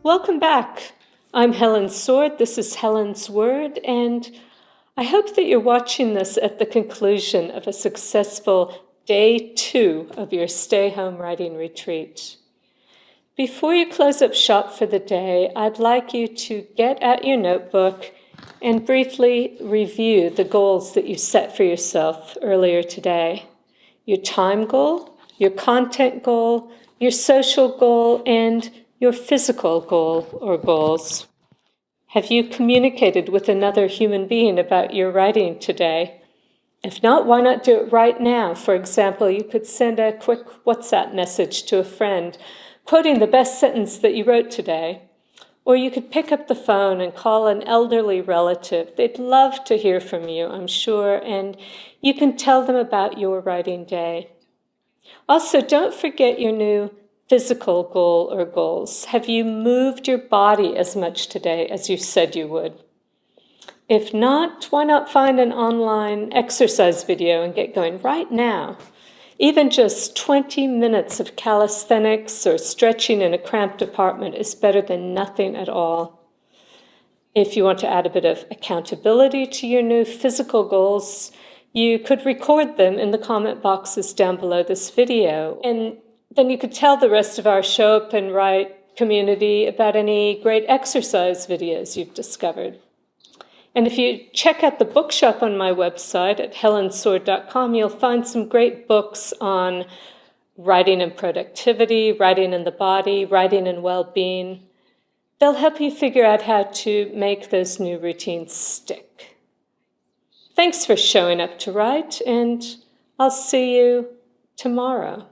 Welcome back. I'm Helen Sword. This is Helen's Word, and I hope that you're watching this at the conclusion of a successful day 2 of your stay-home writing retreat. Before you close up shop for the day, I'd like you to get out your notebook and briefly review the goals that you set for yourself earlier today. Your time goal, your content goal, your social goal, and your physical goal or goals. Have you communicated with another human being about your writing today? If not, why not do it right now? For example, you could send a quick WhatsApp message to a friend, quoting the best sentence that you wrote today. Or you could pick up the phone and call an elderly relative. They'd love to hear from you, I'm sure, and you can tell them about your writing day. Also, don't forget your new physical goal or goals. Have you moved your body as much today as you said you would? If not, why not find an online exercise video and get going right now? Even just 20 minutes of calisthenics or stretching in a cramped apartment is better than nothing at all. If you want to add a bit of accountability to your new physical goals, you could record them in the comment boxes down below this video, and then you could tell the rest of our Show Up and Write community about any great exercise videos you've discovered. And if you check out the bookshop on my website at helensword.com, you'll find some great books on writing and productivity, writing in the body, writing and well-being. They'll help you figure out how to make those new routines stick. Thanks for showing up to write, and I'll see you tomorrow.